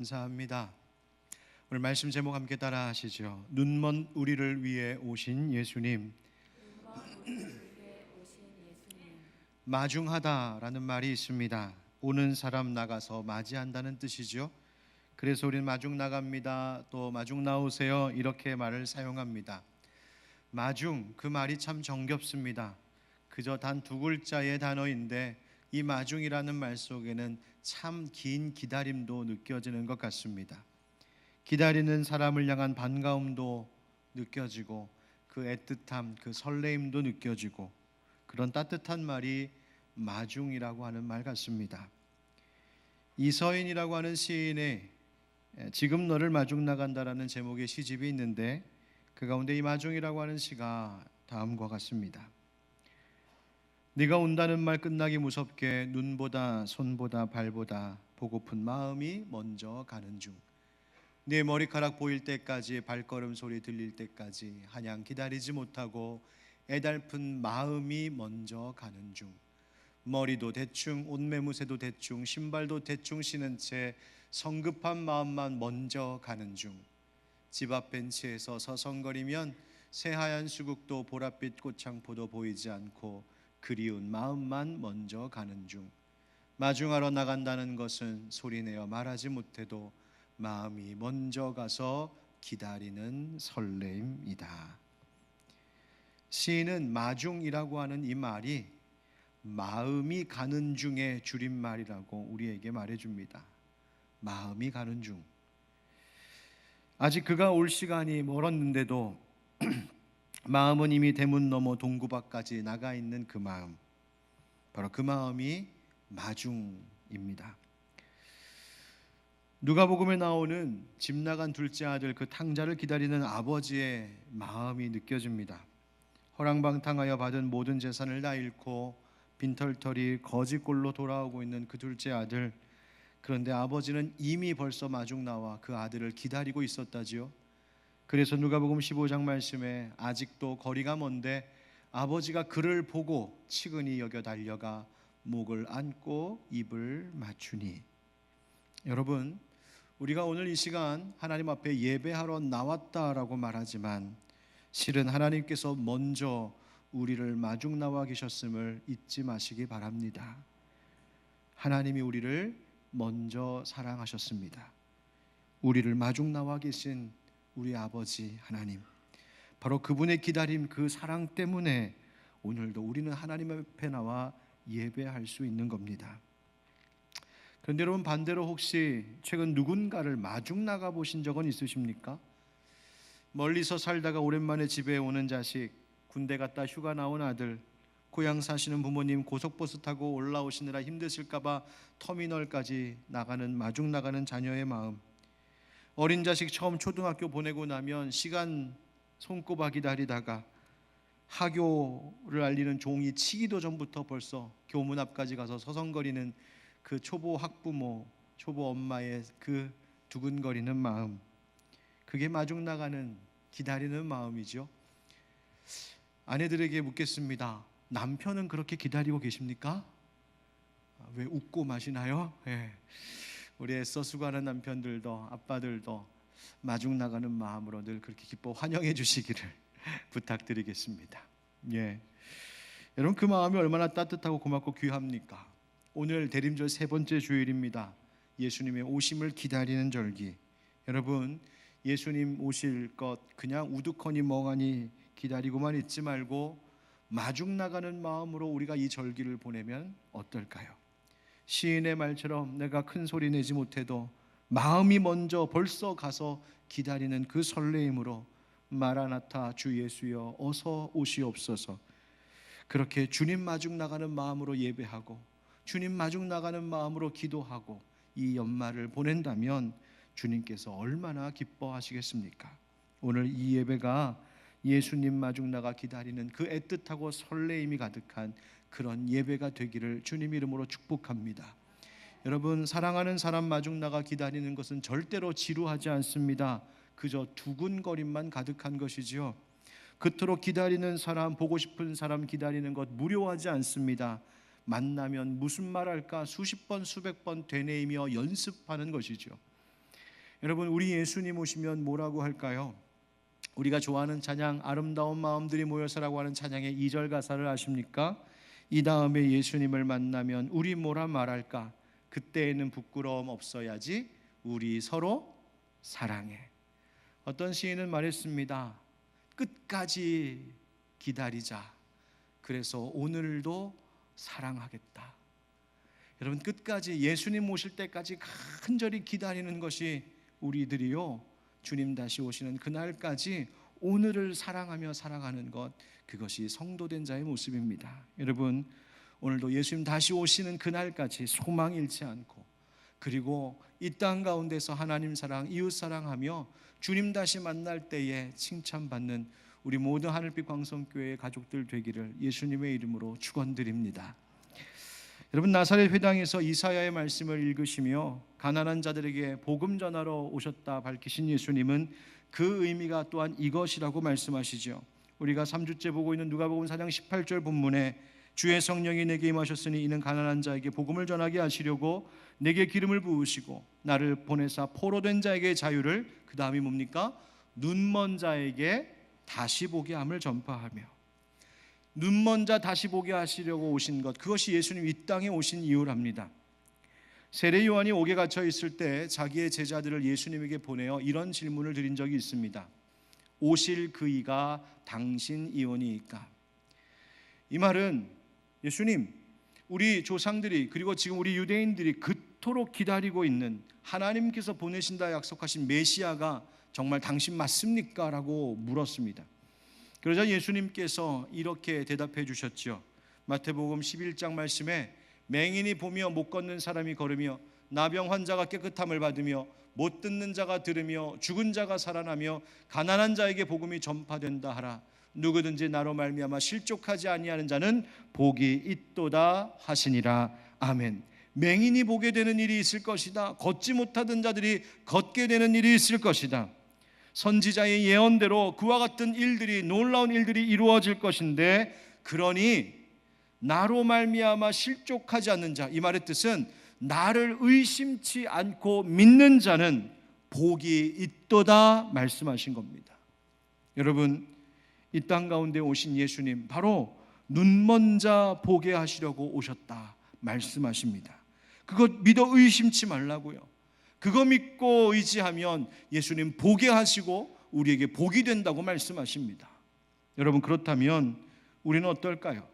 감사합니다. 오늘 말씀 제목 함께 따라 하시죠. 눈먼 우리를 위해 오신 예수님. 마중하다라는 말이 있습니다. 오는 사람 나가서 맞이한다는 뜻이죠. 그래서 우리는 마중 나갑니다, 또 마중 나오세요, 이렇게 말을 사용합니다. 마중, 그 말이 참 정겹습니다. 그저 단 두 글자의 단어인데 이 마중이라는 말 속에는 참 긴 기다림도 느껴지는 것 같습니다. 기다리는 사람을 향한 반가움도 느껴지고 그 애틋함, 그 설레임도 느껴지고 그런 따뜻한 말이 마중이라고 하는 말 같습니다. 이서인이라고 하는 시인의 지금 너를 마중 나간다라는 제목의 시집이 있는데 그 가운데 이 마중이라고 하는 시가 다음과 같습니다. 네가 온다는 말 끝나기 무섭게 눈보다 손보다 발보다 보고픈 마음이 먼저 가는 중. 네 머리카락 보일 때까지 발걸음 소리 들릴 때까지 한양 기다리지 못하고 애달픈 마음이 먼저 가는 중. 머리도 대충, 옷매무새도 대충, 신발도 대충 신은 채 성급한 마음만 먼저 가는 중. 집 앞 벤치에서 서성거리면 새하얀 수국도 보랏빛 꽃창포도 보이지 않고 그리운 마음만 먼저 가는 중. 마중하러 나간다는 것은 소리내어 말하지 못해도 마음이 먼저 가서 기다리는 설레임이다. 시인은 마중이라고 하는 이 말이 마음이 가는 중의 줄임말이라고 우리에게 말해줍니다. 마음이 가는 중. 아직 그가 올 시간이 멀었는데도 마음은 이미 대문 너머 동구 밖까지 나가 있는 그 마음, 바로 그 마음이 마중입니다. 누가복음에 나오는 집 나간 둘째 아들 그 탕자를 기다리는 아버지의 마음이 느껴집니다. 허랑방탕하여 받은 모든 재산을 다 잃고 빈털터리 거지꼴로 돌아오고 있는 그 둘째 아들, 그런데 아버지는 이미 벌써 마중 나와 그 아들을 기다리고 있었다지요. 그래서 누가복음 15장 말씀에 아직도 거리가 먼데 아버지가 그를 보고 치근히 여겨 달려가 목을 안고 입을 맞추니. 여러분, 우리가 오늘 이 시간 하나님 앞에 예배하러 나왔다라고 말하지만 실은 하나님께서 먼저 우리를 마중 나와 계셨음을 잊지 마시기 바랍니다. 하나님이 우리를 먼저 사랑하셨습니다. 우리를 마중 나와 계신 우리 아버지 하나님, 바로 그분의 기다림, 그 사랑 때문에 오늘도 우리는 하나님 앞에 나와 예배할 수 있는 겁니다. 그런데 여러분, 반대로 혹시 최근 누군가를 마중 나가 보신 적은 있으십니까? 멀리서 살다가 오랜만에 집에 오는 자식, 군대 갔다 휴가 나온 아들, 고향 사시는 부모님 고속버스 타고 올라오시느라 힘드실까봐 터미널까지 나가는 마중 나가는 자녀의 마음, 어린 자식 처음 초등학교 보내고 나면 시간 손꼽아 기다리다가 하교를 알리는 종이 치기도 전부터 벌써 교문 앞까지 가서 서성거리는 그 초보 학부모, 초보 엄마의 그 두근거리는 마음, 그게 마중 나가는 기다리는 마음이죠. 아내들에게 묻겠습니다. 남편은 그렇게 기다리고 계십니까? 왜 웃고 마시나요? 예. 우리 애써 수고하는 남편들도 아빠들도 마중 나가는 마음으로 늘 그렇게 기뻐 환영해 주시기를 부탁드리겠습니다. 예. 여러분, 그 마음이 얼마나 따뜻하고 고맙고 귀합니까? 오늘 대림절 세 번째 주일입니다. 예수님의 오심을 기다리는 절기. 여러분, 예수님 오실 것 그냥 우두커니 멍하니 기다리고만 있지 말고 마중 나가는 마음으로 우리가 이 절기를 보내면 어떨까요? 시인의 말처럼 내가 큰 소리 내지 못해도 마음이 먼저 벌써 가서 기다리는 그 설레임으로 마라나타 주 예수여 어서 오시옵소서, 그렇게 주님 마중 나가는 마음으로 예배하고 주님 마중 나가는 마음으로 기도하고 이 연말을 보낸다면 주님께서 얼마나 기뻐하시겠습니까? 오늘 이 예배가 예수님 마중 나가 기다리는 그 애틋하고 설레임이 가득한 그런 예배가 되기를 주님 이름으로 축복합니다. 여러분, 사랑하는 사람 마중 나가 기다리는 것은 절대로 지루하지 않습니다. 그저 두근거림만 가득한 것이지요. 그토록 기다리는 사람, 보고 싶은 사람 기다리는 것 무료하지 않습니다. 만나면 무슨 말 할까 수십 번 수백 번 되뇌이며 연습하는 것이죠. 여러분, 우리 예수님 오시면 뭐라고 할까요? 우리가 좋아하는 찬양, 아름다운 마음들이 모여서라고 하는 찬양의 2절 가사를 아십니까? 이 다음에 예수님을 만나면 우리 뭐라 말할까? 그때에는 부끄러움 없어야지, 우리 서로 사랑해. 어떤 시인은 말했습니다. 끝까지 기다리자. 그래서 오늘도 사랑하겠다. 여러분, 끝까지 예수님 오실 때까지 간절히 기다리는 것이 우리들이요, 주님 다시 오시는 그날까지 오늘을 사랑하며 살아가는 것, 그것이 성도된 자의 모습입니다. 여러분, 오늘도 예수님 다시 오시는 그날까지 소망 잃지 않고, 그리고 이 땅 가운데서 하나님 사랑, 이웃 사랑하며 주님 다시 만날 때에 칭찬받는 우리 모든 하늘빛 광성교회의 가족들 되기를 예수님의 이름으로 축원드립니다. 여러분, 나사렛 회당에서 이사야의 말씀을 읽으시며 가난한 자들에게 복음 전하러 오셨다 밝히신 예수님은 그 의미가 또한 이것이라고 말씀하시죠. 우리가 3주째 보고 있는 누가복음 4장 18절 본문에 주의 성령이 내게 임하셨으니 이는 가난한 자에게 복음을 전하게 하시려고 내게 기름을 부으시고 나를 보내사 포로된 자에게 자유를, 그 다음이 뭡니까? 눈먼 자에게 다시 보게 함을 전파하며. 눈먼 자 다시 보게 하시려고 오신 것, 그것이 예수님 이 땅에 오신 이유랍니다. 세례 요한이 옥에 갇혀 있을 때 자기의 제자들을 예수님에게 보내어 이런 질문을 드린 적이 있습니다. 오실 그이가 당신이오니이까? 이 말은 예수님, 우리 조상들이, 그리고 지금 우리 유대인들이 그토록 기다리고 있는 하나님께서 보내신다 약속하신 메시아가 정말 당신 맞습니까? 라고 물었습니다. 그러자 예수님께서 이렇게 대답해 주셨죠. 마태복음 11장 말씀에 맹인이 보며 못 걷는 사람이 걸으며 나병 환자가 깨끗함을 받으며 못 듣는 자가 들으며 죽은 자가 살아나며 가난한 자에게 복음이 전파된다 하라. 누구든지 나로 말미암아 실족하지 아니하는 자는 복이 있도다 하시니라. 아멘. 맹인이 보게 되는 일이 있을 것이다. 걷지 못하던 자들이 걷게 되는 일이 있을 것이다. 선지자의 예언대로 그와 같은 일들이, 놀라운 일들이 이루어질 것인데, 그러니 나로 말미암아 실족하지 않는 자, 이 말의 뜻은 나를 의심치 않고 믿는 자는 복이 있도다 말씀하신 겁니다. 여러분, 이 땅 가운데 오신 예수님, 바로 눈먼 자 보게 하시려고 오셨다 말씀하십니다. 그것 믿어 의심치 말라고요. 그거 믿고 의지하면 예수님 보게 하시고 우리에게 복이 된다고 말씀하십니다. 여러분, 그렇다면 우리는 어떨까요?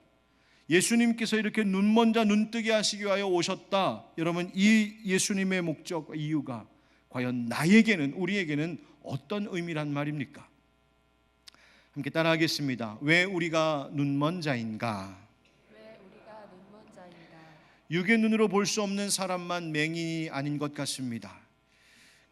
예수님께서 이렇게 눈먼 자 눈뜨게 하시기 위하여 오셨다. 여러분, 이 예수님의 목적, 이유가 과연 나에게는, 우리에게는 어떤 의미란 말입니까? 함께 따라하겠습니다. 왜 우리가 눈먼 자인가? 육의 눈으로 볼 수 없는 사람만 맹인이 아닌 것 같습니다.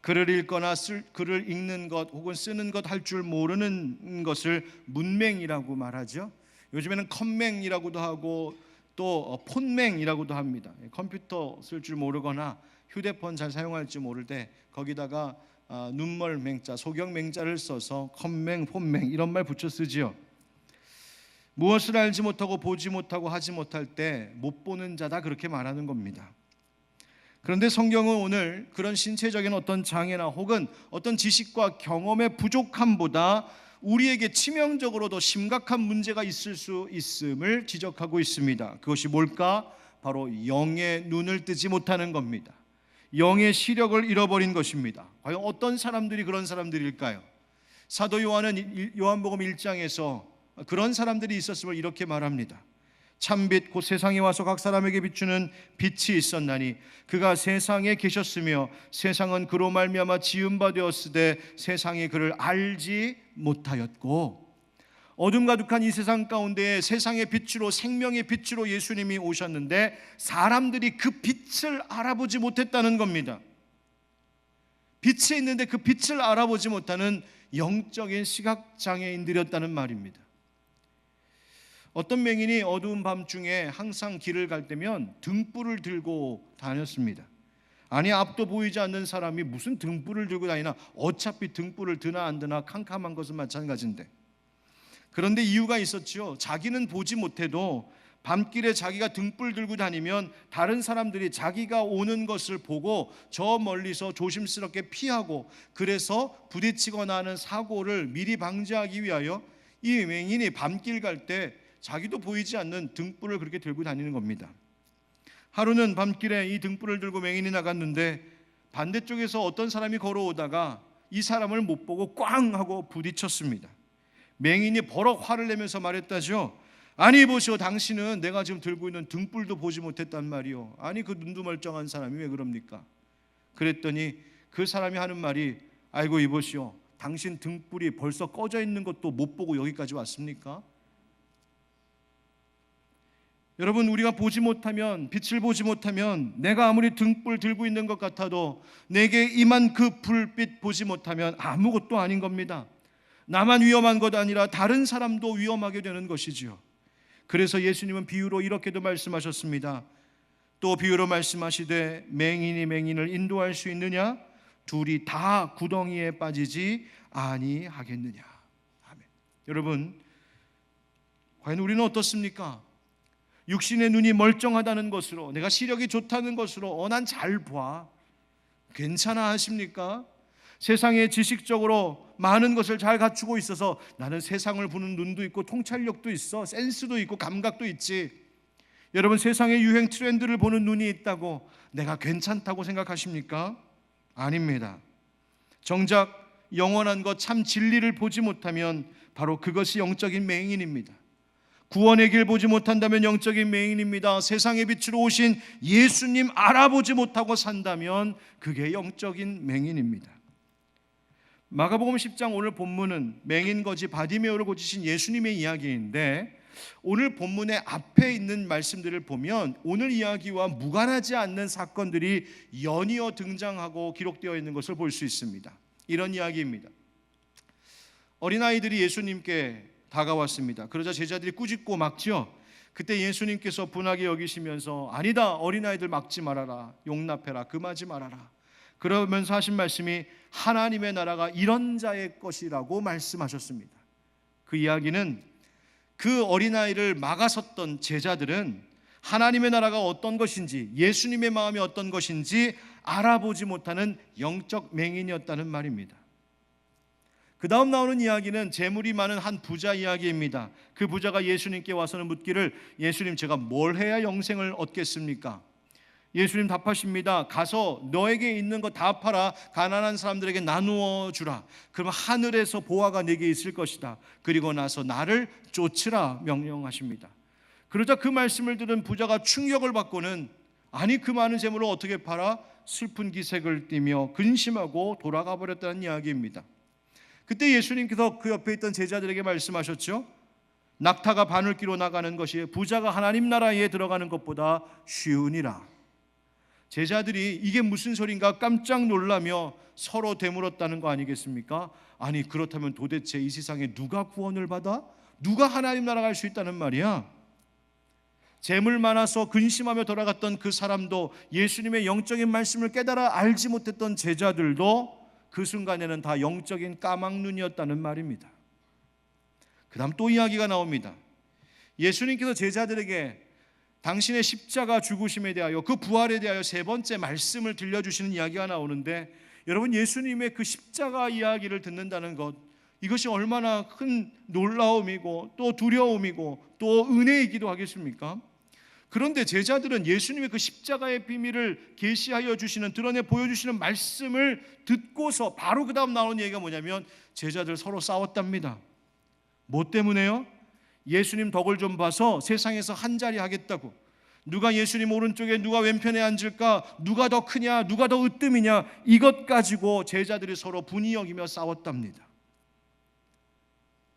글을 읽거나 글을 읽는 것 혹은 쓰는 것 할 줄 모르는 것을 문맹이라고 말하죠. 요즘에는 컴맹이라고도 하고 또 폰맹이라고도 합니다. 컴퓨터 쓸 줄 모르거나 휴대폰 잘 사용할 줄 모를 때 거기다가 눈멀 맹자, 소경 맹자를 써서 컴맹, 폰맹 이런 말 붙여 쓰지요. 무엇을 알지 못하고 보지 못하고 하지 못할 때 못 보는 자다, 그렇게 말하는 겁니다. 그런데 성경은 오늘 그런 신체적인 어떤 장애나 혹은 어떤 지식과 경험의 부족함보다 우리에게 치명적으로도 심각한 문제가 있을 수 있음을 지적하고 있습니다. 그것이 뭘까? 바로 영의 눈을 뜨지 못하는 겁니다. 영의 시력을 잃어버린 것입니다. 과연 어떤 사람들이 그런 사람들일까요? 사도 요한은 요한복음 1장에서 그런 사람들이 있었음을 이렇게 말합니다. 참빛 곧 세상에 와서 각 사람에게 비추는 빛이 있었나니 그가 세상에 계셨으며 세상은 그로 말미암아 지은 바 되었으되 세상이 그를 알지 못하였고. 어둠 가득한 이 세상 가운데 세상의 빛으로, 생명의 빛으로 예수님이 오셨는데 사람들이 그 빛을 알아보지 못했다는 겁니다. 빛이 있는데 그 빛을 알아보지 못하는 영적인 시각장애인들이었다는 말입니다. 어떤 맹인이 어두운 밤중에 항상 길을 갈 때면 등불을 들고 다녔습니다. 아니, 앞도 보이지 않는 사람이 무슨 등불을 들고 다니나, 어차피 등불을 드나 안 드나 캄캄한 것은 마찬가지인데. 그런데 이유가 있었지요. 자기는 보지 못해도 밤길에 자기가 등불 들고 다니면 다른 사람들이 자기가 오는 것을 보고 저 멀리서 조심스럽게 피하고, 그래서 부딪히거나 하는 사고를 미리 방지하기 위하여 이 맹인이 밤길 갈 때 자기도 보이지 않는 등불을 그렇게 들고 다니는 겁니다. 하루는 밤길에 이 등불을 들고 맹인이 나갔는데 반대쪽에서 어떤 사람이 걸어오다가 이 사람을 못 보고 꽝 하고 부딪혔습니다. 맹인이 버럭 화를 내면서 말했다죠. 아니 보시오, 당신은 내가 지금 들고 있는 등불도 보지 못했단 말이오. 아니 그 눈도 멀쩡한 사람이 왜 그럽니까? 그랬더니 그 사람이 하는 말이, 아이고 이보시오, 당신 등불이 벌써 꺼져 있는 것도 못 보고 여기까지 왔습니까? 여러분, 우리가 보지 못하면, 빛을 보지 못하면, 내가 아무리 등불 들고 있는 것 같아도 내게 임한 그 불빛 보지 못하면 아무것도 아닌 겁니다. 나만 위험한 것 아니라 다른 사람도 위험하게 되는 것이지요. 그래서 예수님은 비유로 이렇게도 말씀하셨습니다. 또 비유로 말씀하시되 맹인이 맹인을 인도할 수 있느냐? 둘이 다 구덩이에 빠지지 아니하겠느냐. 아멘. 여러분, 과연 우리는 어떻습니까? 육신의 눈이 멀쩡하다는 것으로, 내가 시력이 좋다는 것으로 난 잘 봐, 괜찮아 하십니까? 세상에 지식적으로 많은 것을 잘 갖추고 있어서 나는 세상을 보는 눈도 있고 통찰력도 있어, 센스도 있고 감각도 있지. 여러분, 세상의 유행 트렌드를 보는 눈이 있다고 내가 괜찮다고 생각하십니까? 아닙니다. 정작 영원한 것, 참 진리를 보지 못하면 바로 그것이 영적인 맹인입니다. 구원의 길 보지 못한다면 영적인 맹인입니다. 세상의 빛으로 오신 예수님 알아보지 못하고 산다면 그게 영적인 맹인입니다. 마가복음 10장 오늘 본문은 맹인거지 바디메오를 고치신 예수님의 이야기인데, 오늘 본문의 앞에 있는 말씀들을 보면 오늘 이야기와 무관하지 않는 사건들이 연이어 등장하고 기록되어 있는 것을 볼 수 있습니다. 이런 이야기입니다. 어린아이들이 예수님께 다가왔습니다. 그러자 제자들이 꾸짖고 막지요. 그때 예수님께서 분하게 여기시면서 아니다, 어린아이들 막지 말아라, 용납해라, 금하지 말아라. 그러면서 하신 말씀이 하나님의 나라가 이런 자의 것이라고 말씀하셨습니다. 그 이야기는 그 어린아이를 막아섰던 제자들은 하나님의 나라가 어떤 것인지, 예수님의 마음이 어떤 것인지 알아보지 못하는 영적 맹인이었다는 말입니다. 그 다음 나오는 이야기는 재물이 많은 한 부자 이야기입니다. 그 부자가 예수님께 와서는 묻기를, 예수님, 제가 뭘 해야 영생을 얻겠습니까? 예수님 답하십니다. 가서 너에게 있는 거 다 팔아 가난한 사람들에게 나누어 주라. 그러면 하늘에서 보화가 내게 있을 것이다. 그리고 나서 나를 쫓으라 명령하십니다. 그러자 그 말씀을 들은 부자가 충격을 받고는, 아니 그 많은 재물을 어떻게 팔아? 슬픈 기색을 띠며 근심하고 돌아가 버렸다는 이야기입니다. 그때 예수님께서 그 옆에 있던 제자들에게 말씀하셨죠. 낙타가 바늘기로 나가는 것이 부자가 하나님 나라에 들어가는 것보다 쉬우니라. 제자들이 이게 무슨 소린가 깜짝 놀라며 서로 되물었다는 거 아니겠습니까? 아니 그렇다면 도대체 이 세상에 누가 구원을 받아? 누가 하나님 나라 갈 수 있다는 말이야? 재물 많아서 근심하며 돌아갔던 그 사람도, 예수님의 영적인 말씀을 깨달아 알지 못했던 제자들도 그 순간에는 다 영적인 까막눈이었다는 말입니다. 그 다음 또 이야기가 나옵니다. 예수님께서 제자들에게 당신의 십자가 죽으심에 대하여, 그 부활에 대하여 세 번째 말씀을 들려주시는 이야기가 나오는데, 여러분, 예수님의 그 십자가 이야기를 듣는다는 것, 이것이 얼마나 큰 놀라움이고 또 두려움이고 또 은혜이기도 하겠습니까? 그런데 제자들은 예수님의 그 십자가의 비밀을 계시하여 주시는, 드러내 보여주시는 말씀을 듣고서 바로 그 다음 나오는 얘기가 뭐냐면, 제자들 서로 싸웠답니다. 뭐 때문에요? 예수님 덕을 좀 봐서 세상에서 한 자리 하겠다고. 누가 예수님 오른쪽에 누가 왼편에 앉을까, 누가 더 크냐, 누가 더 으뜸이냐, 이것 가지고 제자들이 서로 분이 여기며 싸웠답니다.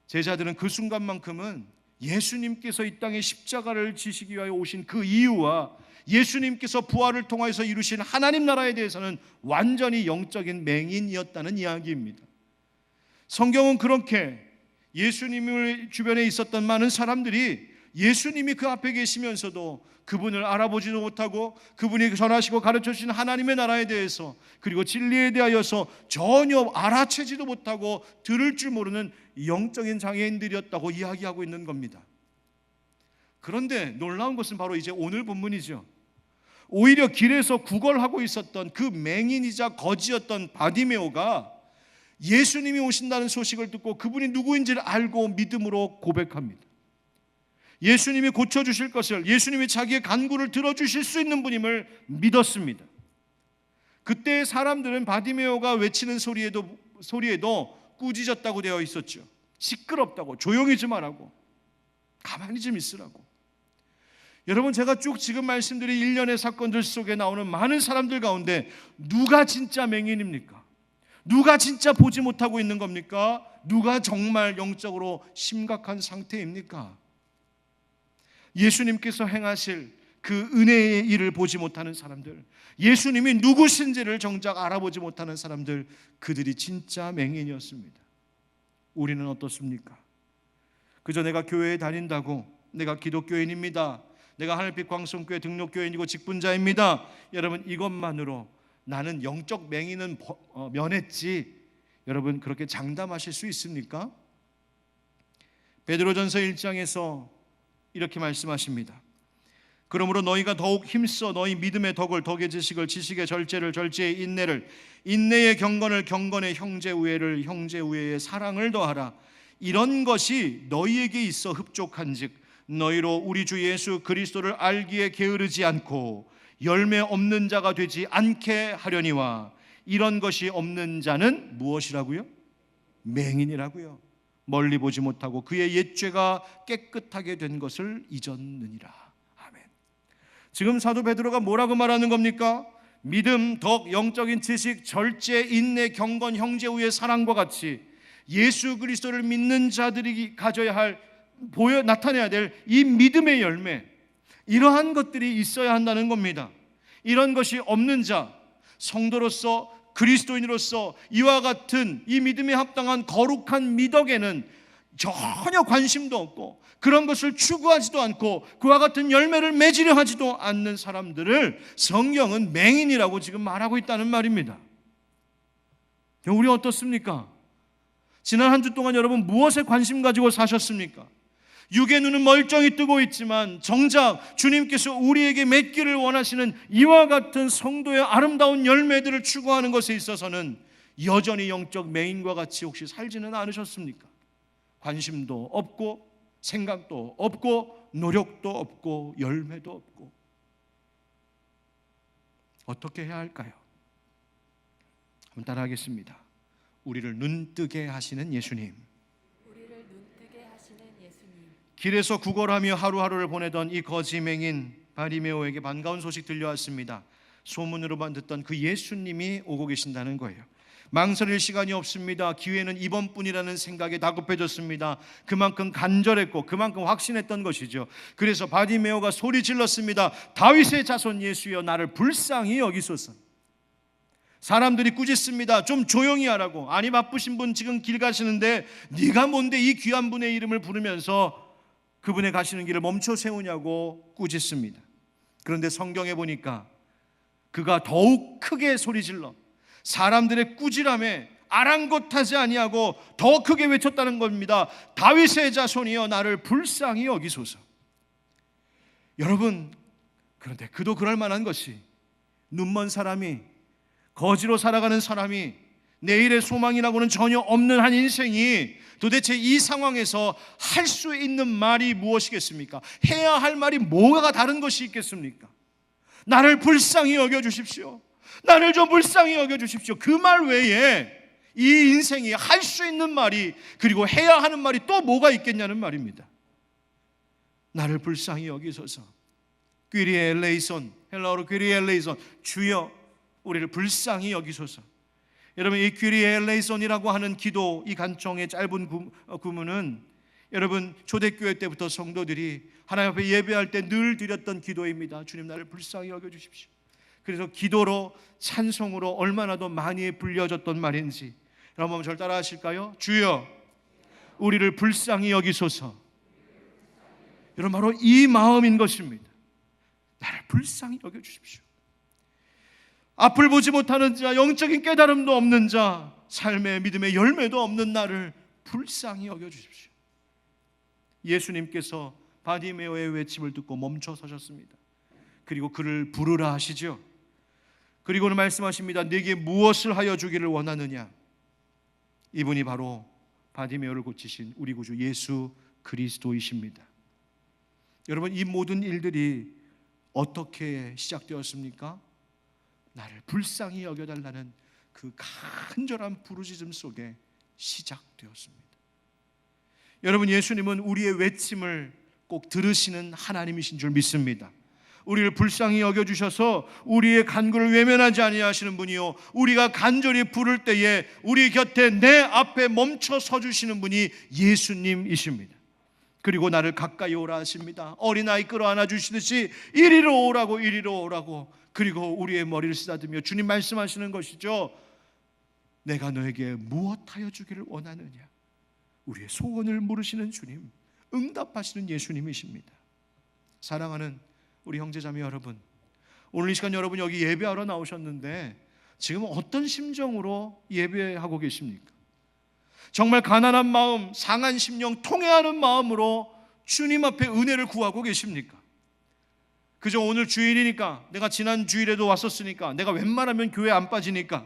제자들은 그 순간만큼은 예수님께서 이 땅에 십자가를 지시기 위하여 오신 그 이유와 예수님께서 부활을 통하여서 이루신 하나님 나라에 대해서는 완전히 영적인 맹인이었다는 이야기입니다. 성경은 그렇게 예수님을 주변에 있었던 많은 사람들이 예수님이 그 앞에 계시면서도 그분을 알아보지도 못하고 그분이 전하시고 가르쳐 주신 하나님의 나라에 대해서, 그리고 진리에 대하여서 전혀 알아채지도 못하고 들을 줄 모르는 영적인 장애인들이었다고 이야기하고 있는 겁니다. 그런데 놀라운 것은 바로 이제 오늘 본문이죠. 오히려 길에서 구걸하고 있었던 그 맹인이자 거지였던 바디메오가 예수님이 오신다는 소식을 듣고 그분이 누구인지를 알고 믿음으로 고백합니다. 예수님이 고쳐주실 것을, 예수님이 자기의 간구를 들어주실 수 있는 분임을 믿었습니다. 그때 사람들은 바디메오가 외치는 소리에도 꾸짖었다고 되어 있었죠. 시끄럽다고, 조용히 좀 하라고, 가만히 좀 있으라고. 여러분, 제가 쭉 지금 말씀드린 일련의 사건들 속에 나오는 많은 사람들 가운데 누가 진짜 맹인입니까? 누가 진짜 보지 못하고 있는 겁니까? 누가 정말 영적으로 심각한 상태입니까? 예수님께서 행하실 그 은혜의 일을 보지 못하는 사람들, 예수님이 누구신지를 정작 알아보지 못하는 사람들, 그들이 진짜 맹인이었습니다. 우리는 어떻습니까? 그저 내가 교회에 다닌다고, 내가 기독교인입니다, 내가 하늘빛 광성교회 등록교인이고 직분자입니다, 여러분 이것만으로 나는 영적 맹인은 면했지, 여러분 그렇게 장담하실 수 있습니까? 베드로전서 1장에서 이렇게 말씀하십니다. 그러므로 너희가 더욱 힘써 너희 믿음의 덕을, 덕의 지식을, 지식의 절제를, 절제의 인내를, 인내의 경건을, 경건의 형제 우애를, 형제 우애의 사랑을 더하라. 이런 것이 너희에게 있어 흡족한즉 너희로 우리 주 예수 그리스도를 알기에 게으르지 않고 열매 없는 자가 되지 않게 하려니와. 이런 것이 없는 자는 무엇이라고요? 맹인이라고요. 멀리 보지 못하고 그의 옛죄가 깨끗하게 된 것을 잊었느니라. 아멘. 지금 사도 베드로가 뭐라고 말하는 겁니까? 믿음, 덕, 영적인 지식, 절제, 인내, 경건, 형제 우애, 사랑과 같이 예수 그리스도를 믿는 자들이 가져야 할, 나타내야 될 이 믿음의 열매, 이러한 것들이 있어야 한다는 겁니다. 이런 것이 없는 자, 성도로서, 그리스도인으로서 이와 같은 이 믿음에 합당한 거룩한 미덕에는 전혀 관심도 없고 그런 것을 추구하지도 않고 그와 같은 열매를 맺으려 하지도 않는 사람들을 성경은 맹인이라고 지금 말하고 있다는 말입니다. 우리 어떻습니까? 지난 한 주 동안 여러분 무엇에 관심 가지고 사셨습니까? 육의 눈은 멀쩡히 뜨고 있지만 정작 주님께서 우리에게 맺기를 원하시는 이와 같은 성도의 아름다운 열매들을 추구하는 것에 있어서는 여전히 영적 맹인과 같이 혹시 살지는 않으셨습니까? 관심도 없고 생각도 없고 노력도 없고 열매도 없고. 어떻게 해야 할까요? 한번 따라하겠습니다. 우리를 눈뜨게 하시는 예수님, 길에서 구걸하며 하루하루를 보내던 이 거지맹인 바리메오에게 반가운 소식 들려왔습니다. 소문으로만 듣던 그 예수님이 오고 계신다는 거예요. 망설일 시간이 없습니다. 기회는 이번뿐이라는 생각에 다급해졌습니다. 그만큼 간절했고 그만큼 확신했던 것이죠. 그래서 바리메오가 소리 질렀습니다. 다윗의 자손 예수여, 나를 불쌍히 여기소서. 사람들이 꾸짖습니다. 좀 조용히 하라고. 아니, 바쁘신 분 지금 길 가시는데 네가 뭔데 이 귀한 분의 이름을 부르면서 그분의 가시는 길을 멈춰 세우냐고 꾸짖습니다. 그런데 성경에 보니까 그가 더욱 크게 소리질러 사람들의 꾸지람에 아랑곳하지 아니하고 더 크게 외쳤다는 겁니다. 다윗의 자손이여, 나를 불쌍히 여기소서. 여러분, 그런데 그도 그럴 만한 것이, 눈먼 사람이, 거지로 살아가는 사람이, 내일의 소망이라고는 전혀 없는 한 인생이 도대체 이 상황에서 할 수 있는 말이 무엇이겠습니까? 해야 할 말이 뭐가 다른 것이 있겠습니까? 나를 불쌍히 여겨주십시오. 나를 좀 불쌍히 여겨주십시오. 그 말 외에 이 인생이 할 수 있는 말이, 그리고 해야 하는 말이 또 뭐가 있겠냐는 말입니다. 나를 불쌍히 여기소서. 퀴리에 엘레이손, 헬라어로 퀴리에 엘레이손, 주여 우리를 불쌍히 여기소서. 여러분, 이 퀴리에 엘레이손이라고 하는 기도, 이 간청의 짧은 구문은 여러분 초대교회 때부터 성도들이 하나님 앞에 예배할 때 늘 드렸던 기도입니다. 주님, 나를 불쌍히 여겨주십시오. 그래서 기도로, 찬송으로 얼마나 더 많이 불려졌던 말인지 여러분 저를 따라 하실까요? 주여 우리를 불쌍히 여기소서. 여러분, 바로 이 마음인 것입니다. 나를 불쌍히 여겨주십시오. 앞을 보지 못하는 자, 영적인 깨달음도 없는 자, 삶의 믿음의 열매도 없는 나를 불쌍히 여겨주십시오. 예수님께서 바디메오의 외침을 듣고 멈춰 서셨습니다. 그리고 그를 부르라 하시죠. 그리고는 말씀하십니다. 네게 무엇을 하여 주기를 원하느냐. 이분이 바로 바디메오를 고치신 우리 구주 예수 그리스도이십니다. 여러분, 이 모든 일들이 어떻게 시작되었습니까? 나를 불쌍히 여겨달라는 그 간절한 부르짖음 속에 시작되었습니다. 여러분, 예수님은 우리의 외침을 꼭 들으시는 하나님이신 줄 믿습니다. 우리를 불쌍히 여겨주셔서 우리의 간구를 외면하지 아니하시는 분이요, 우리가 간절히 부를 때에 우리 곁에 내 앞에 멈춰 서주시는 분이 예수님이십니다. 그리고 나를 가까이 오라 하십니다. 어린아이 끌어안아 주시듯이 이리로 오라고, 이리로 오라고. 그리고 우리의 머리를 쓰다듬며 주님 말씀하시는 것이죠. 내가 너에게 무엇하여 주기를 원하느냐. 우리의 소원을 물으시는 주님, 응답하시는 예수님이십니다. 사랑하는 우리 형제자매 여러분, 오늘 이 시간 여러분 여기 예배하러 나오셨는데 지금 어떤 심정으로 예배하고 계십니까? 정말 가난한 마음, 상한 심령, 통회하는 마음으로 주님 앞에 은혜를 구하고 계십니까? 그저 오늘 주일이니까, 내가 지난 주일에도 왔었으니까, 내가 웬만하면 교회 안 빠지니까,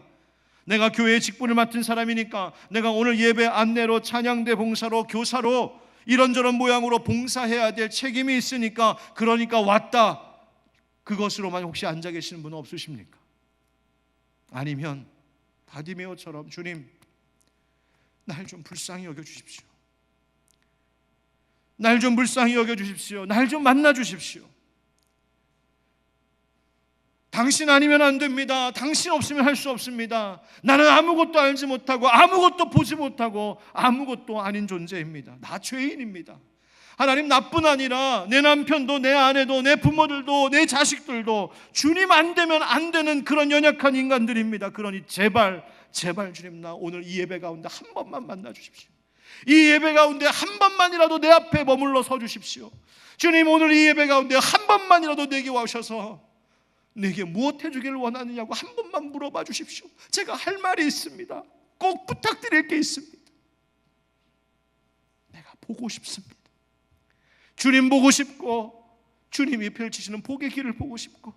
내가 교회의 직분을 맡은 사람이니까, 내가 오늘 예배 안내로, 찬양대 봉사로, 교사로 이런저런 모양으로 봉사해야 될 책임이 있으니까 그러니까 왔다, 그것으로만 혹시 앉아 계시는 분은 없으십니까? 아니면 바디메오처럼 주님, 날 좀 불쌍히 여겨주십시오. 날 좀 불쌍히 여겨주십시오. 날 좀 만나주십시오. 당신 아니면 안 됩니다. 당신 없으면 할 수 없습니다. 나는 아무것도 알지 못하고 아무것도 보지 못하고 아무것도 아닌 존재입니다. 나 죄인입니다. 하나님, 나뿐 아니라 내 남편도, 내 아내도, 내 부모들도, 내 자식들도 주님 안 되면 안 되는 그런 연약한 인간들입니다. 그러니 제발 주님, 나 오늘 이 예배 가운데 한 번만 만나 주십시오. 이 예배 가운데 한 번만이라도 내 앞에 머물러 서 주십시오. 주님, 오늘 이 예배 가운데 한 번만이라도 내게 와셔서 내게 무엇 해주기를 원하느냐고 한 번만 물어봐 주십시오. 제가 할 말이 있습니다. 꼭 부탁드릴 게 있습니다. 내가 보고 싶습니다. 주님 보고 싶고, 주님이 펼치시는 복의 길을 보고 싶고,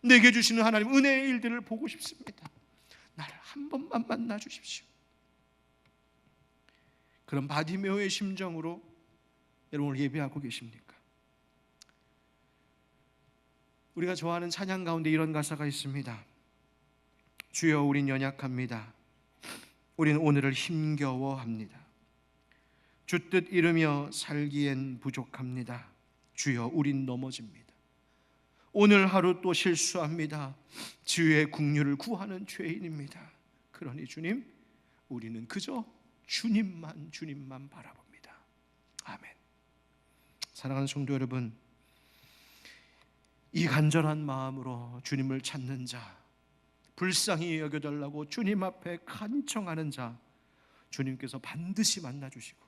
내게 주시는 하나님 은혜의 일들을 보고 싶습니다. 나를 한 번만 만나 주십시오. 그런 바디메오의 심정으로 여러분 오늘 예배하고 계십니까? 우리가 좋아하는 찬양 가운데 이런 가사가 있습니다. 주여, 우린 연약합니다. 우리는 오늘을 힘겨워합니다. 주 뜻 이루며 살기엔 부족합니다. 주여, 우린 넘어집니다. 오늘 하루 또 실수합니다. 주의 긍휼을 구하는 죄인입니다. 그러니 주님, 우리는 그저 주님만 바라봅니다. 아멘. 사랑하는 성도 여러분, 이 간절한 마음으로 주님을 찾는 자, 불쌍히 여겨달라고 주님 앞에 간청하는 자, 주님께서 반드시 만나주시고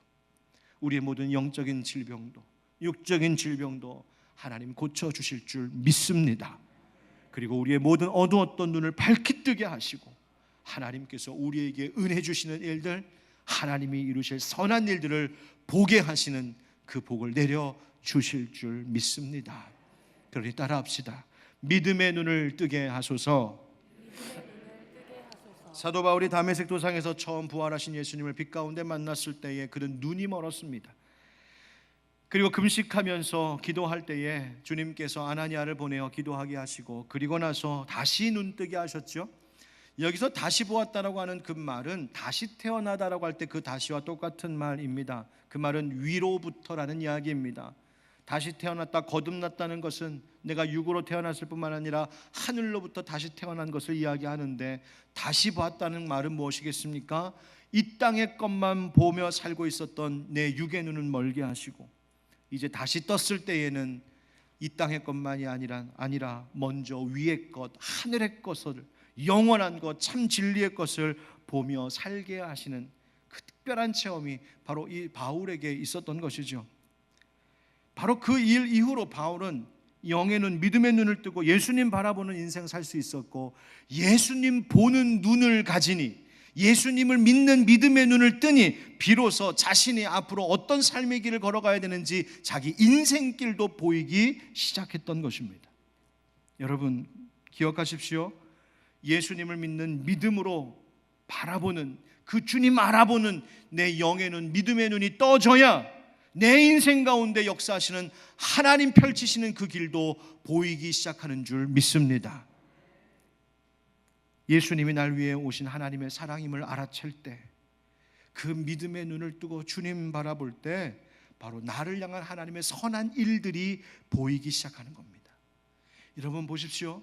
우리의 모든 영적인 질병도, 육적인 질병도 하나님 고쳐주실 줄 믿습니다. 그리고 우리의 모든 어두웠던 눈을 밝히 뜨게 하시고 하나님께서 우리에게 은혜 주시는 일들, 하나님이 이루실 선한 일들을 보게 하시는 그 복을 내려주실 줄 믿습니다. 그러니 따라합시다. 믿음의 눈을 뜨게 하소서. 사도 바울이 다메섹 도상에서 처음 부활하신 예수님을 빛 가운데 만났을 때에 그는 눈이 멀었습니다. 그리고 금식하면서 기도할 때에 주님께서 아나니아를 보내어 기도하게 하시고, 그리고 나서 다시 눈 뜨게 하셨죠. 여기서 다시 보았다라고 하는 그 말은 다시 태어나다라고 할 때 그 다시와 똑같은 말입니다. 그 말은 위로부터라는 이야기입니다. 다시 태어났다, 거듭났다는 것은 내가 육으로 태어났을 뿐만 아니라 하늘로부터 다시 태어난 것을 이야기하는데, 다시 보았다는 말은 무엇이겠습니까? 이 땅의 것만 보며 살고 있었던 내 육의 눈은 멀게 하시고 이제 다시 떴을 때에는 이 땅의 것만이 아니라 먼저 위의 것, 하늘의 것을, 영원한 것, 참 진리의 것을 보며 살게 하시는 그 특별한 체험이 바로 이 바울에게 있었던 것이죠. 바로 그 일 이후로 바울은 영의 눈, 믿음의 눈을 뜨고 예수님 바라보는 인생 살 수 있었고, 예수님 보는 눈을 가지니, 예수님을 믿는 믿음의 눈을 뜨니 비로소 자신이 앞으로 어떤 삶의 길을 걸어가야 되는지 자기 인생길도 보이기 시작했던 것입니다. 여러분 기억하십시오. 예수님을 믿는 믿음으로 바라보는 그 주님 알아보는 내 영의 눈, 믿음의 눈이 떠져야 내 인생 가운데 역사하시는 하나님 펼치시는 그 길도 보이기 시작하는 줄 믿습니다. 예수님이 날 위해 오신 하나님의 사랑임을 알아챌 때, 그 믿음의 눈을 뜨고 주님 바라볼 때 바로 나를 향한 하나님의 선한 일들이 보이기 시작하는 겁니다. 여러분 보십시오.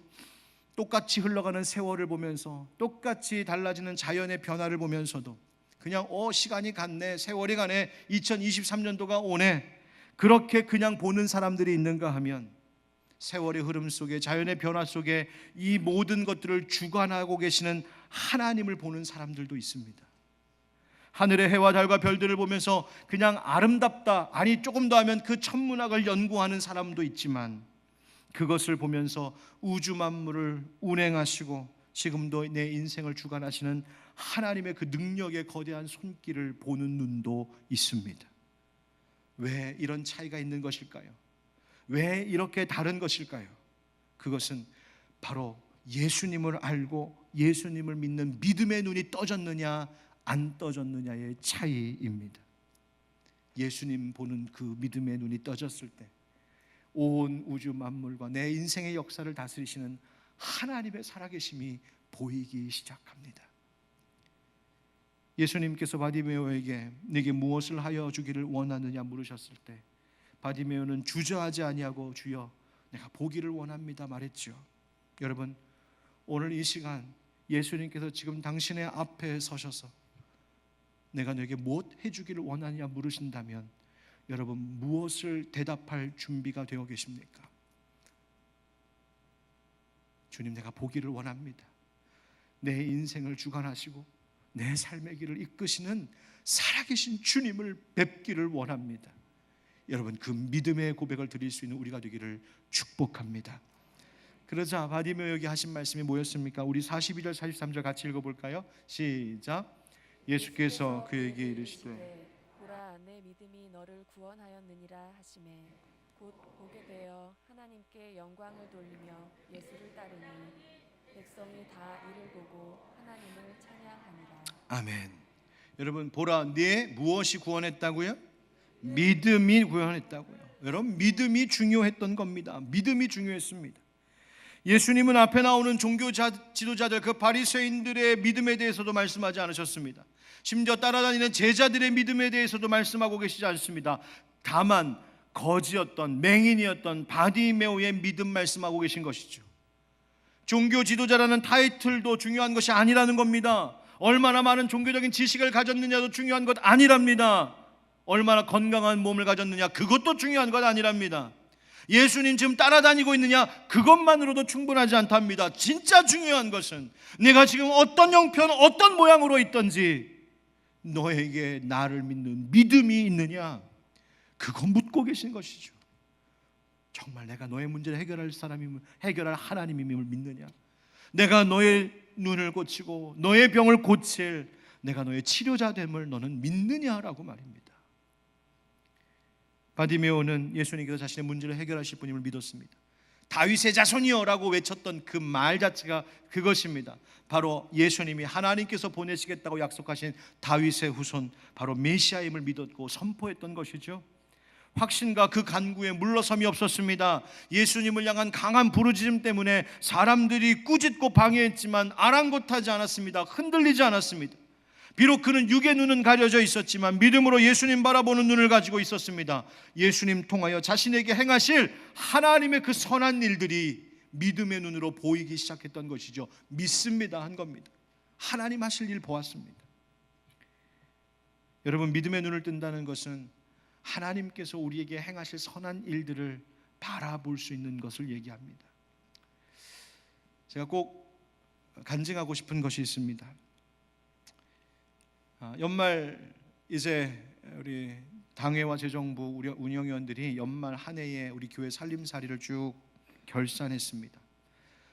똑같이 흘러가는 세월을 보면서, 똑같이 달라지는 자연의 변화를 보면서도 그냥 시간이 갔네, 세월이 가네, 2023년도가 오네, 그렇게 그냥 보는 사람들이 있는가 하면 세월의 흐름 속에, 자연의 변화 속에 이 모든 것들을 주관하고 계시는 하나님을 보는 사람들도 있습니다. 하늘의 해와 달과 별들을 보면서 그냥 아름답다, 아니 조금 더 하면 그 천문학을 연구하는 사람도 있지만, 그것을 보면서 우주 만물을 운행하시고 지금도 내 인생을 주관하시는 하나님의 그 능력의 거대한 손길을 보는 눈도 있습니다. 왜 이런 차이가 있는 것일까요? 왜 이렇게 다른 것일까요? 그것은 바로 예수님을 알고 예수님을 믿는 믿음의 눈이 떠졌느냐 안 떠졌느냐의 차이입니다. 예수님 보는 그 믿음의 눈이 떠졌을 때 온 우주 만물과 내 인생의 역사를 다스리시는 하나님의 살아계심이 보이기 시작합니다. 예수님께서 바디메오에게 네게 무엇을 하여 주기를 원하느냐 물으셨을 때 바디메오는 주저하지 아니하고 주여 내가 보기를 원합니다 말했죠. 여러분 오늘 이 시간 예수님께서 지금 당신의 앞에 서셔서 내가 너에게 무엇 해주기를 원하느냐 물으신다면 여러분 무엇을 대답할 준비가 되어 계십니까? 주님 내가 보기를 원합니다. 내 인생을 주관하시고 내 삶의 길을 이끄시는 살아계신 주님을 뵙기를 원합니다. 여러분 그 믿음의 고백을 드릴 수 있는 우리가 되기를 축복합니다. 그러자 바디메오에게 하신 말씀이 뭐였습니까? 우리 42절 43절 같이 읽어볼까요? 시작. 예수께서 그에게 이르시되 보라 내 믿음이 너를 구원하였느니라 하시매 곧 보게 되어 하나님께 영광을 돌리며 예수를 따르니 백성이 다 이를 보고 하나님을 찬양하니라. 아멘. 여러분 보라 네 무엇이 구원했다고요? 믿음이 구원했다고요. 여러분 믿음이 중요했던 겁니다. 믿음이 중요했습니다. 예수님은 앞에 나오는 종교 지도자들 그 바리새인들의 믿음에 대해서도 말씀하지 않으셨습니다. 심지어 따라다니는 제자들의 믿음에 대해서도 말씀하고 계시지 않습니다. 다만 거지였던 맹인이었던 바디메오의 믿음 말씀하고 계신 것이죠. 종교 지도자라는 타이틀도 중요한 것이 아니라는 겁니다. 얼마나 많은 종교적인 지식을 가졌느냐도 중요한 것 아니랍니다. 얼마나 건강한 몸을 가졌느냐 그것도 중요한 것 아니랍니다. 예수님 지금 따라다니고 있느냐 그것만으로도 충분하지 않답니다. 진짜 중요한 것은 내가 지금 어떤 형편 어떤 모양으로 있든지 너에게 나를 믿는 믿음이 있느냐 그거 묻고 계신 것이죠. 정말 내가 너의 문제를 해결할 사람임을 해결할 하나님임을 믿느냐, 내가 너의 눈을 고치고 너의 병을 고칠 내가 너의 치료자 됨을 너는 믿느냐라고 말입니다. 바디메오는 예수님께서 자신의 문제를 해결하실 분임을 믿었습니다. 다윗의 자손이여라고 외쳤던 그 말 자체가 그것입니다. 바로 예수님이 하나님께서 보내시겠다고 약속하신 다윗의 후손 바로 메시아임을 믿었고 선포했던 것이죠. 확신과 그 간구에 물러섬이 없었습니다. 예수님을 향한 강한 부르짖음 때문에 사람들이 꾸짖고 방해했지만 아랑곳하지 않았습니다. 흔들리지 않았습니다. 비록 그는 육의 눈은 가려져 있었지만 믿음으로 예수님 바라보는 눈을 가지고 있었습니다. 예수님 통하여 자신에게 행하실 하나님의 그 선한 일들이 믿음의 눈으로 보이기 시작했던 것이죠. 믿습니다 한 겁니다. 하나님 하실 일 보았습니다. 여러분 믿음의 눈을 뜬다는 것은 하나님께서 우리에게 행하실 선한 일들을 바라볼 수 있는 것을 얘기합니다. 제가 꼭 간증하고 싶은 것이 있습니다. 연말 이제 우리 당회와 재정부 우리 운영위원들이 연말 한 해에 우리 교회 살림살이를 쭉 결산했습니다.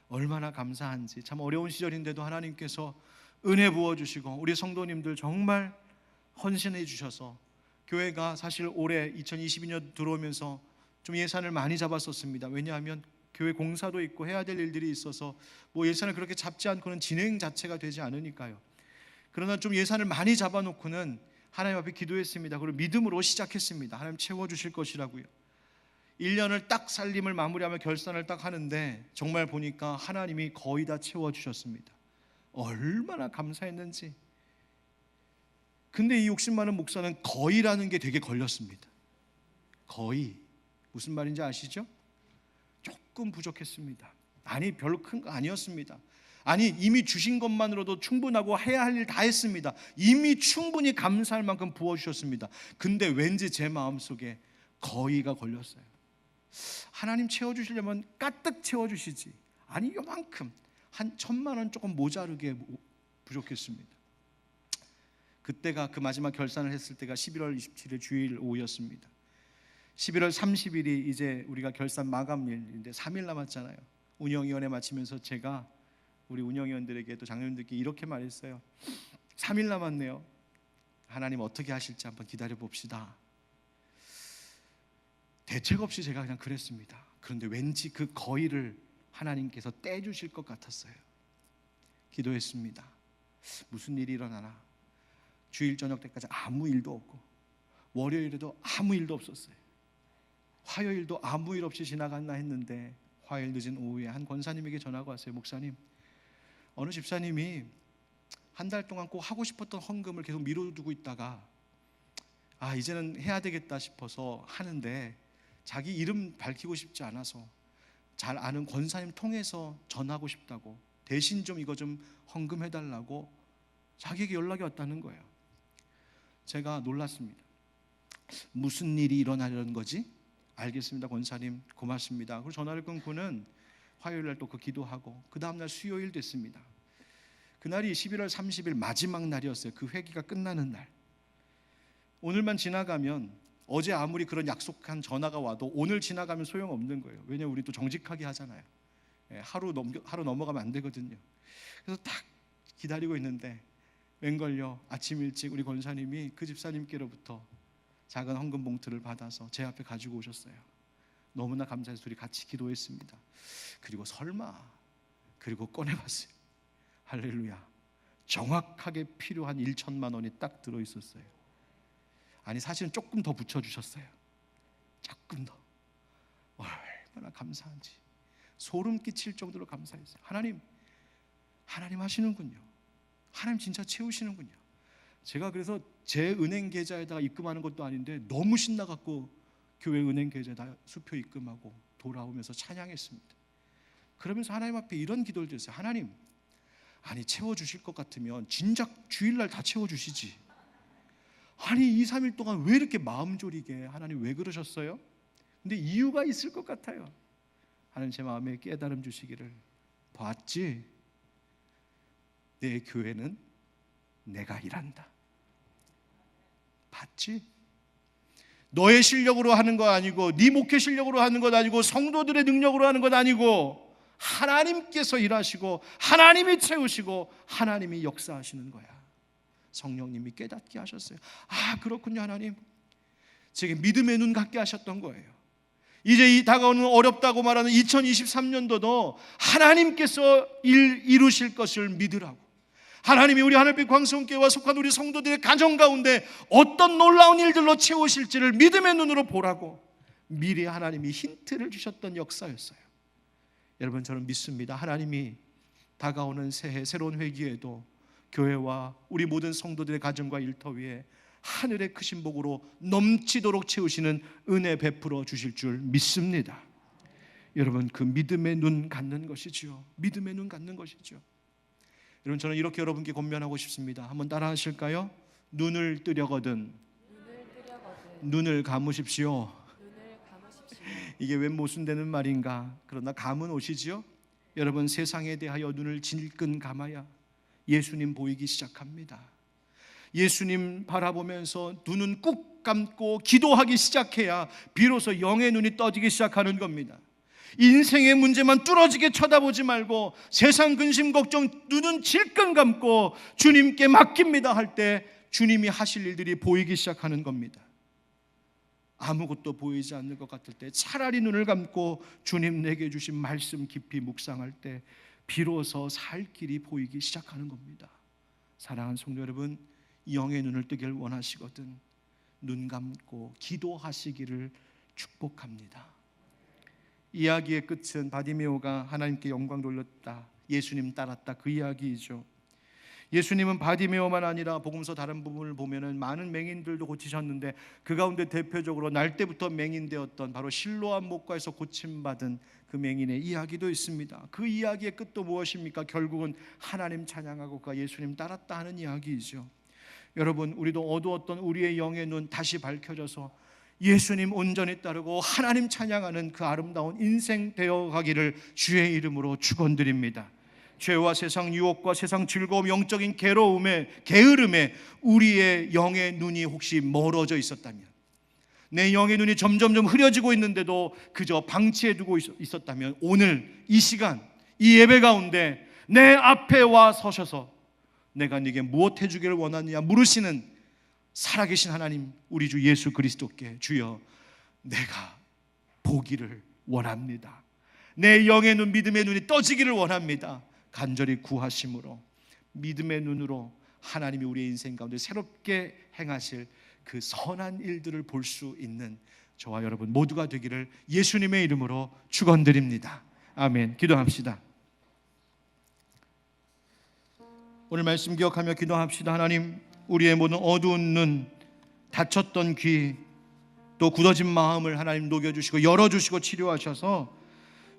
얼마나 감사한지. 참 어려운 시절인데도 하나님께서 은혜 부어주시고 우리 성도님들 정말 헌신해 주셔서 교회가 사실 올해 2022년 들어오면서 좀 예산을 많이 잡았었습니다. 왜냐하면 교회 공사도 있고 해야 될 일들이 있어서 뭐 예산을 그렇게 잡지 않고는 진행 자체가 되지 않으니까요. 그러나 좀 예산을 많이 잡아놓고는 하나님 앞에 기도했습니다. 그리고 믿음으로 시작했습니다. 하나님 채워주실 것이라고요. 1년을 딱 살림을 마무리하며 결산을 딱 하는데 정말 보니까 하나님이 거의 다 채워주셨습니다. 얼마나 감사했는지. 근데 이 욕심 많은 목사는 거의라는 게 되게 걸렸습니다. 거의. 무슨 말인지 아시죠? 조금 부족했습니다. 아니 별로 큰 거 아니었습니다. 아니 이미 주신 것만으로도 충분하고 해야 할 일 다 했습니다. 이미 충분히 감사할 만큼 부어주셨습니다. 근데 왠지 제 마음속에 거의가 걸렸어요. 하나님 채워주시려면 가득 채워주시지. 아니 요만큼 한 1,000만 원 조금 모자르게 부족했습니다. 그때가 그 마지막 결산을 했을 때가 11월 27일 주일 오후였습니다. 11월 30일이 이제 우리가 결산 마감일인데 3일 남았잖아요. 운영위원회 마치면서 제가 우리 운영위원들에게 또 장로님들께 이렇게 말했어요. 3일 남았네요. 하나님 어떻게 하실지 한번 기다려 봅시다. 대책 없이 제가 그냥 그랬습니다. 그런데 왠지 그 거의를 하나님께서 떼주실 것 같았어요. 기도했습니다. 무슨 일이 일어나나. 주일 저녁 때까지 아무 일도 없고 월요일에도 아무 일도 없었어요. 화요일도 아무 일 없이 지나갔나 했는데 화요일 늦은 오후에 한 권사님에게 전화가 왔어요. 목사님, 어느 집사님이 한 달 동안 꼭 하고 싶었던 헌금을 계속 미뤄두고 있다가 이제는 해야 되겠다 싶어서 하는데 자기 이름 밝히고 싶지 않아서 잘 아는 권사님 통해서 전하고 싶다고, 대신 좀 이거 좀 헌금해달라고 자기에게 연락이 왔다는 거예요. 제가 놀랐습니다. 무슨 일이 일어나려는 거지? 알겠습니다 권사님, 고맙습니다. 그리고 전화를 끊고는 화요일날 또 그 기도하고 그 다음날 수요일 됐습니다. 그날이 11월 30일 마지막 날이었어요. 그 회기가 끝나는 날. 오늘만 지나가면, 어제 아무리 그런 약속한 전화가 와도 오늘 지나가면 소용없는 거예요. 왜냐하면 우리 또 정직하게 하잖아요. 하루 넘어가면 안 되거든요. 그래서 딱 기다리고 있는데 웬걸요, 아침 일찍 우리 권사님이 그 집사님께로부터 작은 헌금 봉투를 받아서 제 앞에 가지고 오셨어요. 너무나 감사해서 둘이 같이 기도했습니다. 그리고 그리고 꺼내봤어요. 할렐루야, 정확하게 필요한 1,000만 원이 딱 들어있었어요. 아니 사실은 조금 더 붙여주셨어요. 조금 더. 얼마나 감사한지 소름 끼칠 정도로 감사했어요. 하나님 하시는군요. 하나님 진짜 채우시는군요. 제가 그래서 제 은행 계좌에다가 입금하는 것도 아닌데 너무 신나갖고 교회 은행 계좌에다 수표 입금하고 돌아오면서 찬양했습니다. 그러면서 하나님 앞에 이런 기도를 드렸어요. 하나님, 아니 채워주실 것 같으면 진작 주일날 다 채워주시지. 아니 2, 3일 동안 왜 이렇게 마음 졸이게, 하나님 왜 그러셨어요? 근데 이유가 있을 것 같아요. 하나님 제 마음에 깨달음 주시기를, 봤지? 내 교회는 내가 일한다. 봤지? 너의 실력으로 하는 거 아니고, 네 목회 실력으로 하는 것 아니고, 성도들의 능력으로 하는 것 아니고, 하나님께서 일하시고 하나님이 채우시고 하나님이 역사하시는 거야. 성령님이 깨닫게 하셨어요. 그렇군요. 하나님, 제게 믿음의 눈 갖게 하셨던 거예요. 이제 이 다가오는 어렵다고 말하는 2023년도도 하나님께서 이루실 것을 믿으라고, 하나님이 우리 하늘빛 광성교회와 속한 우리 성도들의 가정 가운데 어떤 놀라운 일들로 채우실지를 믿음의 눈으로 보라고 미리 하나님이 힌트를 주셨던 역사였어요. 여러분, 저는 믿습니다. 하나님이 다가오는 새해 새로운 회기에도 교회와 우리 모든 성도들의 가정과 일터 위에 하늘의 크신 복으로 넘치도록 채우시는 은혜 베풀어 주실 줄 믿습니다. 여러분, 그 믿음의 눈 갖는 것이죠. 믿음의 눈 갖는 것이죠. 여러분, 저는 이렇게 여러분께 권면하고 싶습니다. 한번 따라 하실까요? 눈을 뜨려거든 눈을 감으십시오. 이게 왜 모순되는 말인가? 그러나 감은 오시지요. 여러분, 세상에 대하여 눈을 질끈 감아야 예수님 보이기 시작합니다. 예수님 바라보면서 눈은 꾹 감고 기도하기 시작해야 비로소 영의 눈이 떠지기 시작하는 겁니다. 인생의 문제만 뚫어지게 쳐다보지 말고 세상 근심 걱정 눈은 질끈 감고 주님께 맡깁니다 할 때 주님이 하실 일들이 보이기 시작하는 겁니다. 아무것도 보이지 않는 것 같을 때 차라리 눈을 감고 주님 내게 주신 말씀 깊이 묵상할 때 비로소 살 길이 보이기 시작하는 겁니다. 사랑하는 성도 여러분, 영의 눈을 뜨길 원하시거든 눈 감고 기도하시기를 축복합니다. 이야기의 끝은 바디메오가 하나님께 영광 돌렸다, 예수님 따랐다, 그 이야기이죠. 예수님은 바디메오만 아니라 복음서 다른 부분을 보면은 많은 맹인들도 고치셨는데 그 가운데 대표적으로 날 때부터 맹인되었던 바로 실로암 목과에서 고침받은 그 맹인의 이야기도 있습니다. 그 이야기의 끝도 무엇입니까? 결국은 하나님 찬양하고 그 예수님 따랐다 하는 이야기이죠. 여러분, 우리도 어두웠던 우리의 영의 눈 다시 밝혀져서 예수님 온전히 따르고 하나님 찬양하는 그 아름다운 인생 되어가기를 주의 이름으로 축원드립니다. 죄와 세상 유혹과 세상 즐거움, 영적인 게으름에 우리의 영의 눈이 혹시 멀어져 있었다면, 내 영의 눈이 점점점 흐려지고 있는데도 그저 방치해두고 있었다면 오늘 이 시간 이 예배 가운데 내 앞에 와 서셔서 내가 네게 무엇 해주기를 원하느냐 물으시는 살아계신 하나님, 우리 주 예수 그리스도께 주여 내가 보기를 원합니다, 내 영의 눈 믿음의 눈이 떠지기를 원합니다, 간절히 구하심으로 믿음의 눈으로 하나님이 우리의 인생 가운데 새롭게 행하실 그 선한 일들을 볼 수 있는 저와 여러분 모두가 되기를 예수님의 이름으로 축원드립니다. 아멘. 기도합시다. 오늘 말씀 기억하며 기도합시다. 하나님, 우리의 모든 어두운 눈, 닫혔던 귀, 또 굳어진 마음을 하나님 녹여주시고 열어주시고 치료하셔서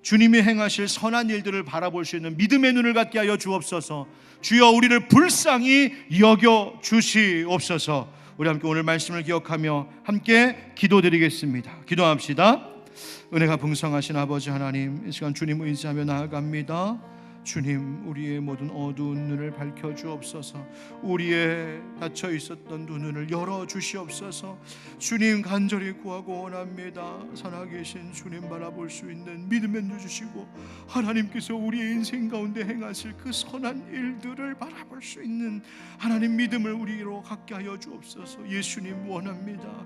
주님이 행하실 선한 일들을 바라볼 수 있는 믿음의 눈을 갖게 하여 주옵소서. 주여 우리를 불쌍히 여겨 주시옵소서. 우리 함께 오늘 말씀을 기억하며 함께 기도드리겠습니다. 기도합시다. 은혜가 풍성하신 아버지 하나님, 이 시간 주님 의지하며 나아갑니다. 주님, 우리의 모든 어두운 눈을 밝혀 주옵소서. 우리의 닫혀 있었던 두 눈을 열어 주시옵소서. 주님 간절히 구하고 원합니다. 살아계신 주님 바라볼 수 있는 믿음의 눈 주시고 하나님께서 우리의 인생 가운데 행하실 그 선한 일들을 바라볼 수 있는 하나님 믿음을 우리로 갖게 하여 주옵소서. 예수님 원합니다.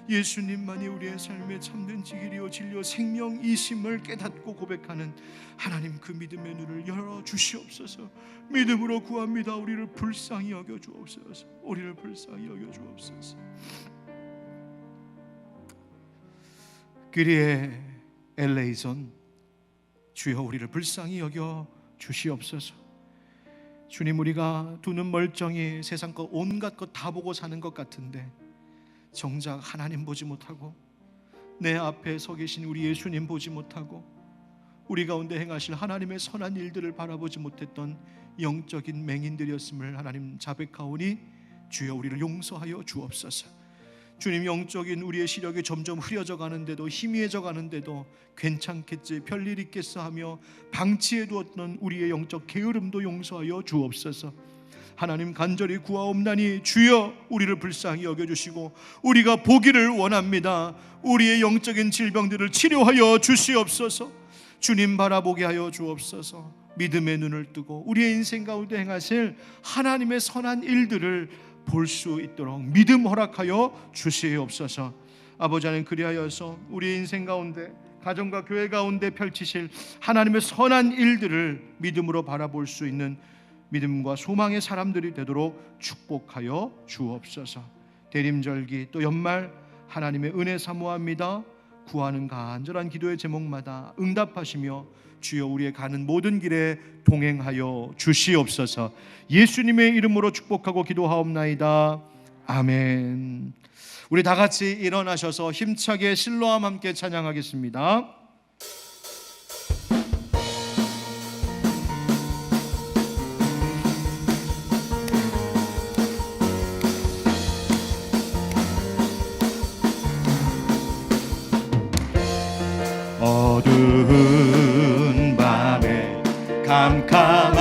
예수님만이 우리의 삶의 참된 지길이요 진리요 생명이심을 깨닫고 고백하는 하나님, 그 믿음의 눈을 열어 주시옵소서. 믿음으로 구합니다. 우리를 불쌍히 여겨 주옵소서. 우리를 불쌍히 여겨 주옵소서. 귀리의 엘레이선, 주여 우리를 불쌍히 여겨 주시옵소서. 주님, 우리가 두 눈 멀쩡히 세상 것 온갖 것 다 보고 사는 것 같은데 정작 하나님 보지 못하고 내 앞에 서 계신 우리 예수님 보지 못하고 우리 가운데 행하실 하나님의 선한 일들을 바라보지 못했던 영적인 맹인들이었음을 하나님 자백하오니 주여 우리를 용서하여 주옵소서. 주님, 영적인 우리의 시력이 점점 흐려져 가는데도 희미해져 가는데도 괜찮겠지, 별일 있겠어 하며 방치해 두었던 우리의 영적 게으름도 용서하여 주옵소서. 하나님 간절히 구하옵나니 주여 우리를 불쌍히 여겨주시고 우리가 보기를 원합니다. 우리의 영적인 질병들을 치료하여 주시옵소서. 주님 바라보게 하여 주옵소서. 믿음의 눈을 뜨고 우리의 인생 가운데 행하실 하나님의 선한 일들을 볼 수 있도록 믿음 허락하여 주시옵소서. 아버지 하나님, 그리하여서 우리의 인생 가운데 가정과 교회 가운데 펼치실 하나님의 선한 일들을 믿음으로 바라볼 수 있는 믿음과 소망의 사람들이 되도록 축복하여 주옵소서. 대림절기 또 연말 하나님의 은혜 사모합니다. 구하는 간절한 기도의 제목마다 응답하시며 주여 우리의 가는 모든 길에 동행하여 주시옵소서. 예수님의 이름으로 축복하고 기도하옵나이다. 아멘. 우리 다 같이 일어나셔서 힘차게 실로암 함께 찬양하겠습니다. 어두운 밤에 캄캄한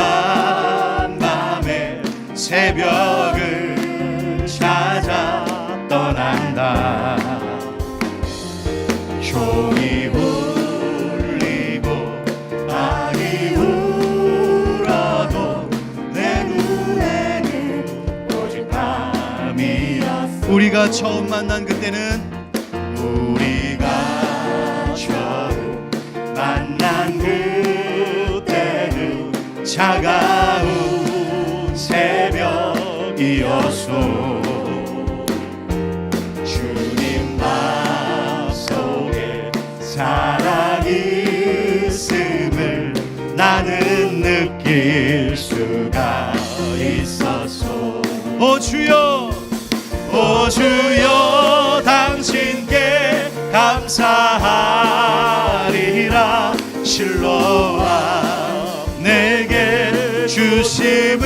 밤에 새벽을 찾아 떠난다. 종이 울리고 마음이었소. 우리가 처음 만난 그때는 우리가 처음 만난 그때는 차가운 새벽이었소. 주님 마음속에 사랑이 있음을 나는 느낄 수가 있었소. 오 주여, 오 주여 당신께 감사하리라. 실로와 내게 주심을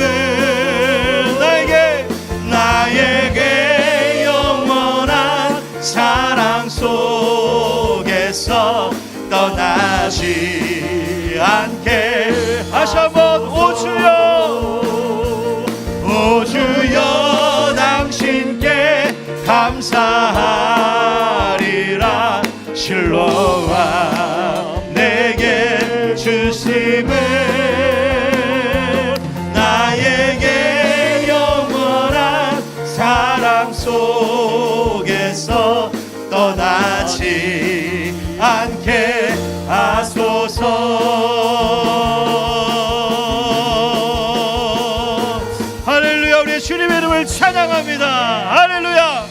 나에게 영원한 사랑 속에서 떠나지 않게. 다시 한번 오 주여, 오 주여 당신께 감사하리라. 실로와 내게 주심을 나에게 영원한 사랑 속에서 떠나지 않게 하소서. 할렐루야. 우리 주님의 이름을 찬양합니다. 할렐루야.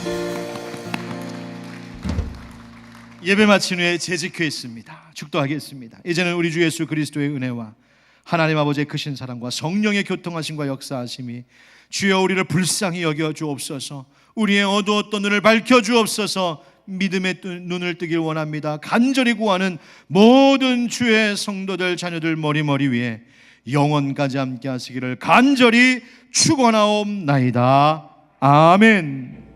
예배 마친 후에 재직회했습니다. 축도하겠습니다. 이제는 우리 주 예수 그리스도의 은혜와 하나님 아버지의 크신 사랑과 성령의 교통하심과 역사하심이 주여 우리를 불쌍히 여겨 주옵소서. 우리의 어두웠던 눈을 밝혀 주옵소서. 믿음의 눈을 뜨길 원합니다. 간절히 구하는 모든 주의 성도들 자녀들 머리 위에 영원까지 함께 하시기를 간절히 축원하옵나이다. 아멘.